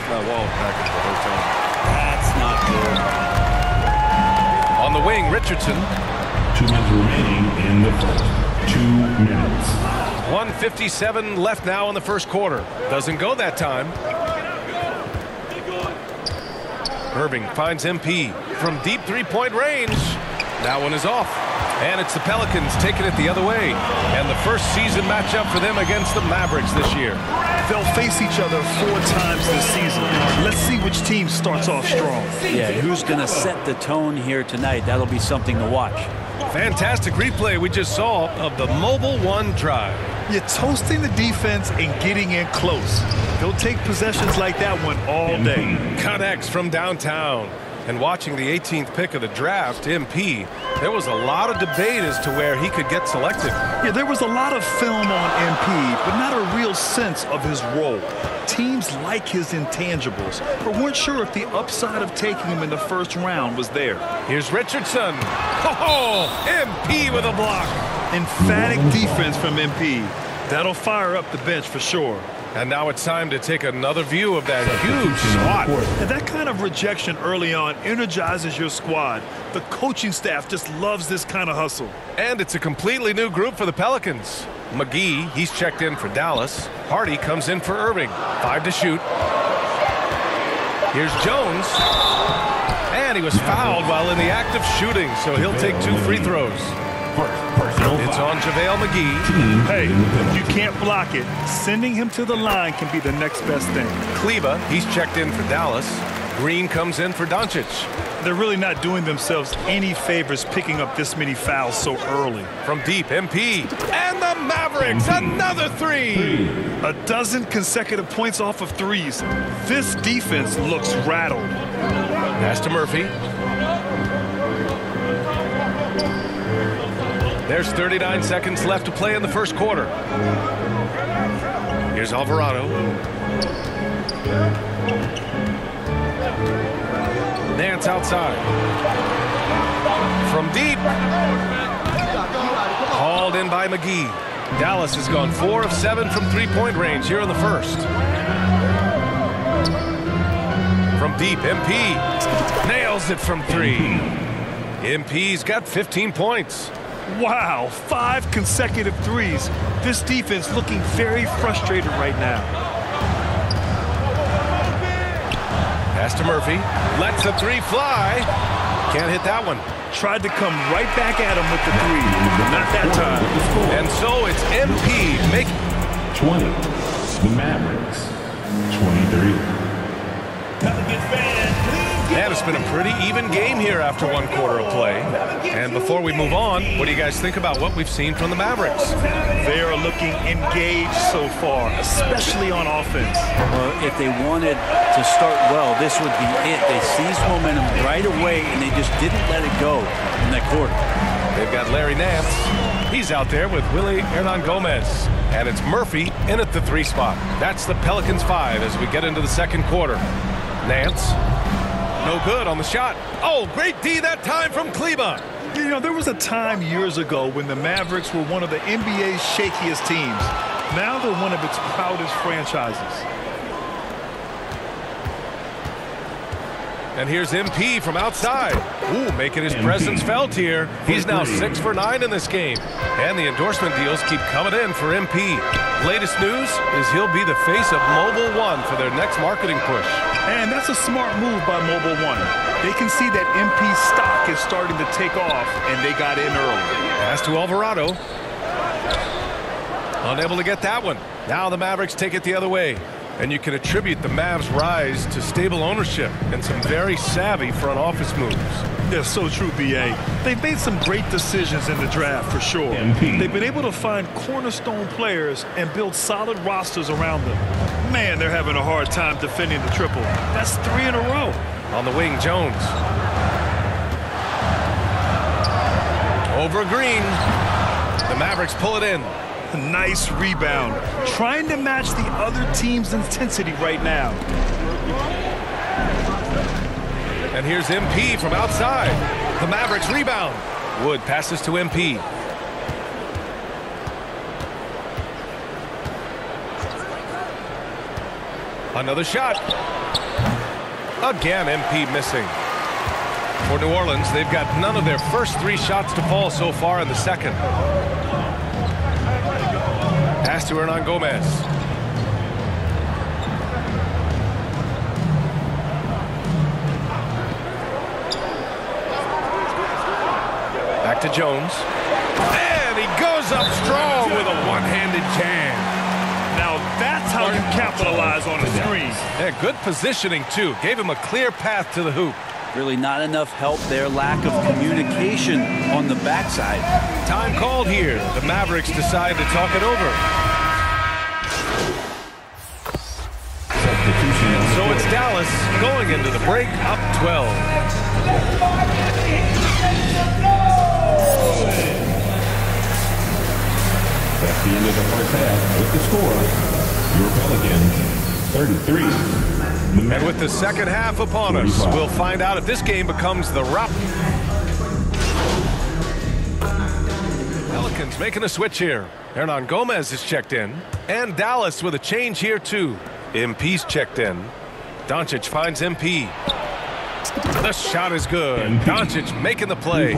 left my wallet back at the hotel. That's not good. On the wing, Richardson. 2 minutes remaining in the first. 2 minutes. 1:57 left now in the first quarter. Doesn't go that time. Irving finds MP from deep three-point range. That one is off. And it's the Pelicans taking it the other way. And the first season matchup for them against the Mavericks this year. They'll face each other 4 times this season. Let's see which team starts off strong. Yeah, who's going to set the tone here tonight? That'll be something to watch. Fantastic replay we just saw of the Mobile One drive. You're toasting the defense and getting in close. They'll take possessions like that one all day. Connects from downtown. And watching the 18th pick of the draft, MP, there was a lot of debate as to where he could get selected. Yeah, there was a lot of film on MP, but not a real sense of his role. Teams like his intangibles, but weren't sure if the upside of taking him in the first round was there. Here's Richardson. Oh, MP with a block. Emphatic defense from MP. That'll fire up the bench for sure. And now it's time to take another view of that huge swat. And that kind of rejection early on energizes your squad. The coaching staff just loves this kind of hustle. And it's a completely new group for the Pelicans. McGee, he's checked in for Dallas. Hardy comes in for Irving. 5 to shoot. Here's Jones. And he was fouled while in the act of shooting, so he'll take 2 free throws. It's on JaVale McGee. Hey, if you can't block it, sending him to the line can be the next best thing. Kleba, he's checked in for Dallas. Green comes in for Doncic. They're really not doing themselves any favors picking up this many fouls so early. From deep, MP. And the Mavericks, another 3. A dozen consecutive points off of threes. This defense looks rattled. Pass to Murphy. There's 39 seconds left to play in the first quarter. Here's Alvarado. Nance outside. From deep. Hauled in by McGee. Dallas has gone 4 of 7 from three-point range here in the first. From deep, MP nails it from 3. MP's got 15 points. Wow, 5 consecutive threes. This defense looking very frustrated right now. Pass to Murphy. Lets the 3 fly. Can't hit that one. Tried to come right back at him with the 3. Not that time. And so it's MP making 20. The Mavericks. 23. Man, it's been a pretty even game here after 1 quarter of play. And before we move on, what do you guys think about what we've seen from the Mavericks? They are looking engaged so far, especially on offense. Well, if they wanted to start well, this would be it. They seized momentum right away, and they just didn't let it go in that quarter. They've got Larry Nance. He's out there with Willie Hernangomez. And it's Murphy in at the 3 spot. That's the Pelicans 5 as we get into the second quarter. Nance. No good on the shot. Oh, great D that time from Kleba. You know, there was a time years ago when the Mavericks were one of the NBA's shakiest teams. Now they're one of its proudest franchises. And here's MP from outside. Ooh, making his presence felt here. He's now 6 for 9 in this game. And the endorsement deals keep coming in for MP. Latest news is he'll be the face of Mobile One for their next marketing push. And that's a smart move by Mobile One. They can see that MP's stock is starting to take off, and they got in early. Pass to Alvarado. Unable to get that one. Now the Mavericks take it the other way. And you can attribute the Mavs' rise to stable ownership and some very savvy front office moves. Yeah, so true, B.A. They've made some great decisions in the draft, for sure. They've been able to find cornerstone players and build solid rosters around them. Man, they're having a hard time defending the triple. That's 3 in a row. On the wing, Jones. Over Green. The Mavericks pull it in. Nice rebound. Trying to match the other team's intensity right now. And here's MP from outside. The Mavericks rebound. Wood passes to MP. Another shot. Again, MP missing. For New Orleans, they've got none of their first 3 shots to fall so far in the second. Pass to Hernangomez. Back to Jones. And he goes up strong with a one-handed jam. Now that's how you capitalize on a screen. Yeah, good positioning, too. Gave him a clear path to the hoop. Really not enough help there. Lack of communication on the backside. Time called here. The Mavericks decide to talk it over. And so it's Dallas going into the break up 12. That's the end of the first half with the score. Your Pelicans, 33. And with the second half upon us, we'll find out if this game becomes the rout. Pelicans making a switch here. Hernangomez is checked in. And Dallas with a change here too. MP's checked in. Doncic finds MP. The shot is good. Doncic making the play.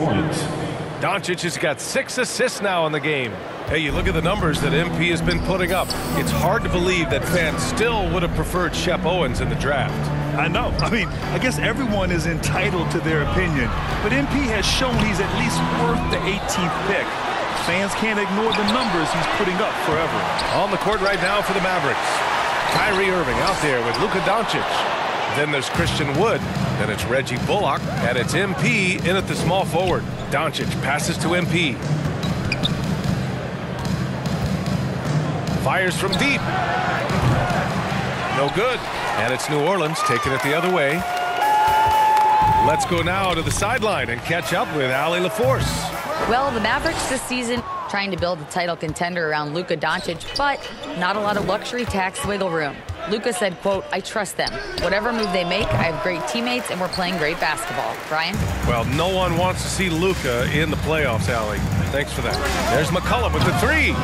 Doncic has got 6 assists now in the game. Hey, you look at the numbers that MP has been putting up. It's hard to believe that fans still would have preferred Shep Owens in the draft. I know. I mean, I guess everyone is entitled to their opinion. But MP has shown he's at least worth the 18th pick. Fans can't ignore the numbers he's putting up forever. On the court right now for the Mavericks. Kyrie Irving out there with Luka Doncic. Then there's Christian Wood. Then it's Reggie Bullock. And it's MP in at the small forward. Doncic passes to MP. Fires from deep. No good. And it's New Orleans taking it the other way. Let's go now to the sideline and catch up with Allie LaForce. Well, the Mavericks this season trying to build a title contender around Luka Doncic, but not a lot of luxury tax wiggle room. Luka said, quote, "I trust them. Whatever move they make, I have great teammates and we're playing great basketball." Brian? Well, no one wants to see Luka in the playoffs, Allie. Thanks for that. There's McCollum with the 3.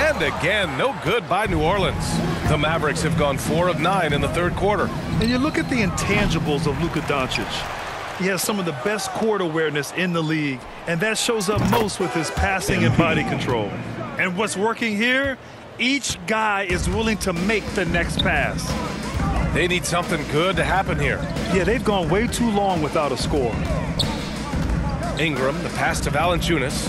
And again, no good by New Orleans. The Mavericks have gone 4 of 9 in the third quarter. And you look at the intangibles of Luka Doncic. He has some of the best court awareness in the league, and that shows up most with his passing and body control. And what's working here? Each guy is willing to make the next pass. They need something good to happen here. Yeah, they've gone way too long without a score. Ingram, the pass to Valanciunas.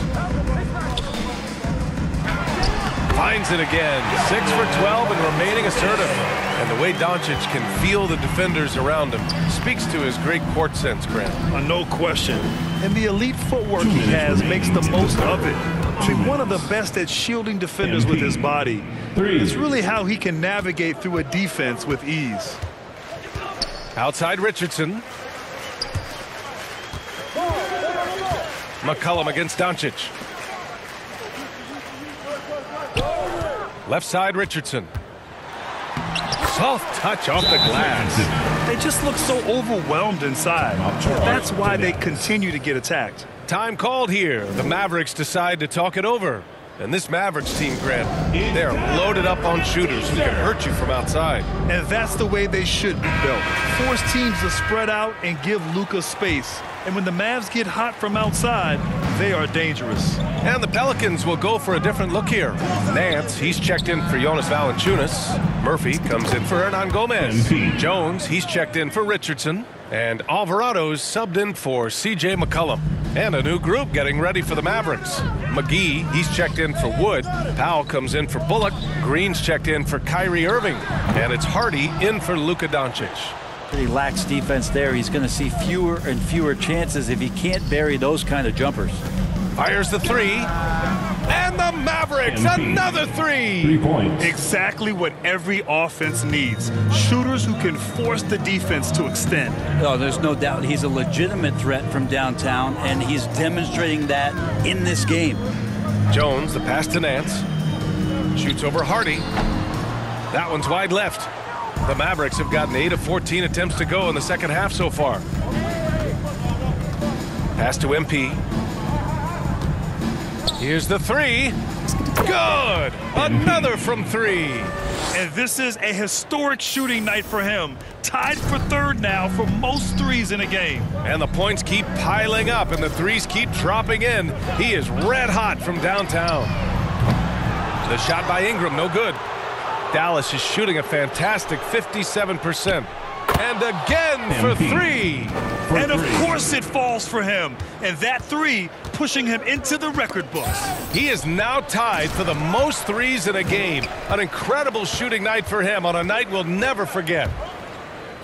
Finds it again. 6 for 12 and remaining assertive. And the way Doncic can feel the defenders around him speaks to his great court sense, Grant. No question. And the elite footwork he has makes the most of it. I mean, one of the best at shielding defenders with his body. It's really how he can navigate through a defense with ease. Outside Richardson. McCollum against Doncic. Left side Richardson. Soft touch off the glass. They just look so overwhelmed inside. That's why they continue to get attacked. Time called here. The Mavericks decide to talk it over. And this Mavericks team, Grant, they're loaded up on shooters who can hurt you from outside. And that's the way they should be built. Force teams to spread out and give Luka space. And when the Mavs get hot from outside, they are dangerous. And the Pelicans will go for a different look here. Nance, he's checked in for Jonas Valanciunas. Murphy comes in for Hernangomez. Jones, he's checked in for Richardson. And Alvarado's subbed in for C.J. McCollum. And a new group getting ready for the Mavericks. McGee, he's checked in for Wood. Powell comes in for Bullock. Green's checked in for Kyrie Irving. And it's Hardy in for Luka Doncic. Pretty lax defense there. He's going to see fewer and fewer chances if he can't bury those kind of jumpers. Fires the 3. And the Mavericks, another 3. 3 points. Exactly what every offense needs. Shooters who can force the defense to extend. Oh, there's no doubt he's a legitimate threat from downtown, and he's demonstrating that in this game. Jones, the pass to Nance. Shoots over Hardy. That one's wide left. The Mavericks have gotten 8 of 14 attempts to go in the second half so far. Pass to MP. Here's the 3. Good! Another from 3. And this is a historic shooting night for him. Tied for third now for most threes in a game. And the points keep piling up and the threes keep dropping in. He is red hot from downtown. The shot by Ingram, no good. Dallas is shooting a fantastic 57%. And again for three. And of course it falls for him. And that three pushing him into the record books. He is now tied for the most threes in a game. An incredible shooting night for him on a night we'll never forget.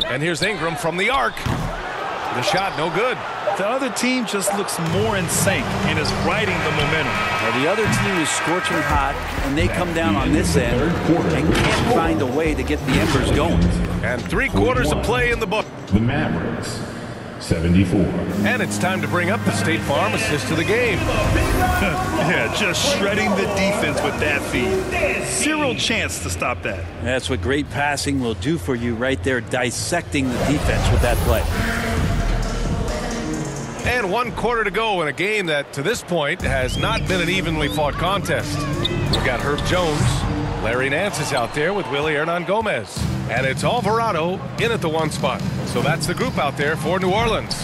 And here's Ingram from the arc. The shot no good. The other team just looks more in sync and is riding the momentum. Well, the other team is scorching hot, and they come down on this end and can't find a way to get the embers going. And 3 quarters of play in the book. The Mavericks, 74. And it's time to bring up the State Farm assist to the game. Yeah, just shredding the defense with that feed. Zero chance to stop that. That's what great passing will do for you right there, dissecting the defense with that play. And 1 quarter to go in a game that, to this point, has not been an evenly fought contest. We've got Herb Jones. Larry Nance is out there with Willie Hernan-Gomez. And it's Alvarado in at the 1 spot. So that's the group out there for New Orleans.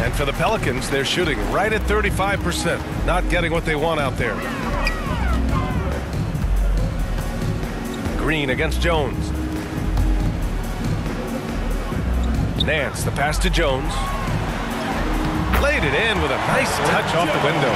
And for the Pelicans, they're shooting right at 35%. Not getting what they want out there. Green against Jones. Nance, the pass to Jones. Laid it in with a nice touch off the window.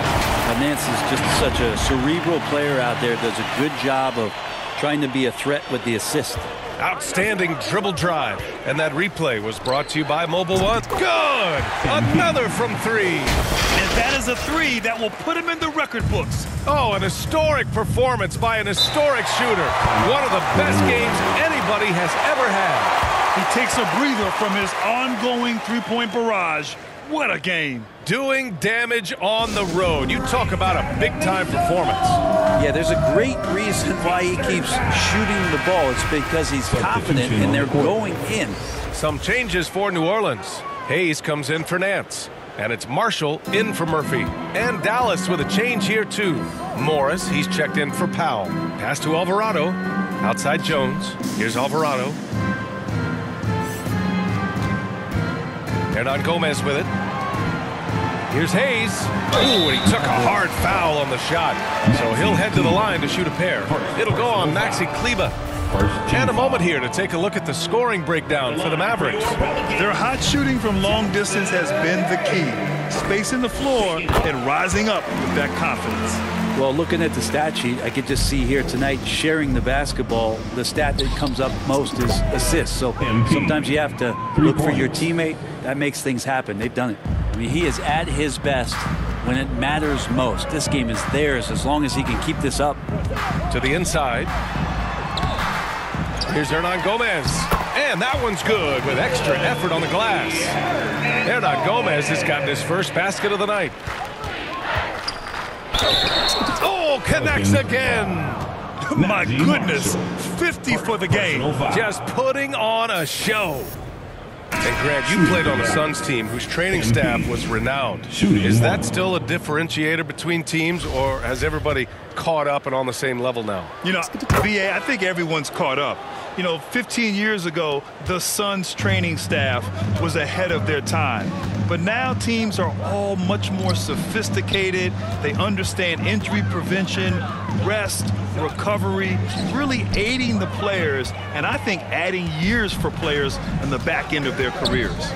Nance is just such a cerebral player out there. Does a good job of trying to be a threat with the assist. Outstanding dribble drive. And that replay was brought to you by Mobile One. Good! Another from 3. And that is a 3 that will put him in the record books. Oh, an historic performance by an historic shooter. One of the best games anybody has ever had. He takes a breather from his ongoing three-point barrage. What a game. Doing damage on the road. You talk about a big-time performance. Yeah, there's a great reason why he keeps shooting the ball. It's because he's confident and they're going in. Some changes for New Orleans. Hayes comes in for Nance. And it's Marshall in for Murphy. And Dallas with a change here, too. Morris, he's checked in for Powell. Pass to Alvarado. Outside Jones. Here's Alvarado. Hernan-Gomez with it. Here's Hayes. Ooh, and he took a hard foul on the shot. So he'll head to the line to shoot a pair. It'll go on Maxi Kleber. And a moment here to take a look at the scoring breakdown for the Mavericks. Their hot shooting from long distance has been the key. Spacing the floor and rising up with that confidence. Well, looking at the stat sheet, I could just see here tonight sharing the basketball. The stat that comes up most is assists. So sometimes you have to look for your teammate. That makes things happen. They've done it. I mean, he is at his best when it matters most. This game is theirs as long as he can keep this up. To the inside. Here's Hernan-Gomez. And that one's good with extra effort on the glass. Hernan-Gomez has gotten his first basket of the night. Oh, connects again. My goodness, 50 for the game. Just putting on a show. And Grant, you played on the Suns team whose training staff was renowned. Is that still a differentiator between teams, or has everybody caught up and on the same level now? You know, BA, I think everyone's caught up. You know, 15 years ago, the Suns training staff was ahead of their time. But now teams are all much more sophisticated. They understand injury prevention, rest, recovery, really aiding the players, and I think adding years for players in the back end of their careers.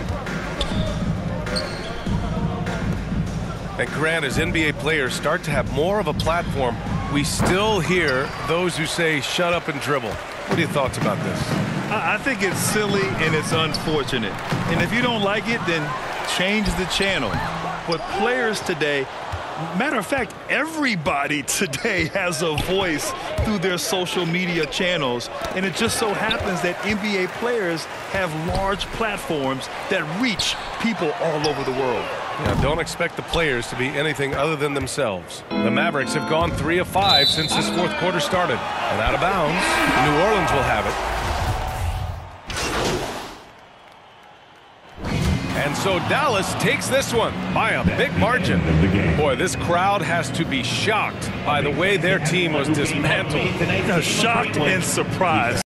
And Grant, as NBA players start to have more of a platform, we still hear those who say shut up and dribble. What are your thoughts about this? I think it's silly and it's unfortunate. And if you don't like it, then change the channel. But players today, matter of fact, everybody today has a voice through their social media channels. And it just so happens that NBA players have large platforms that reach people all over the world. Now, don't expect the players to be anything other than themselves. The Mavericks have gone 3 of 5 since this 4th quarter started. And out of bounds, New Orleans will have it. And And so Dallas takes this one by a big margin. Boy, this crowd has to be shocked by the way their team was dismantled. Shocked and surprised.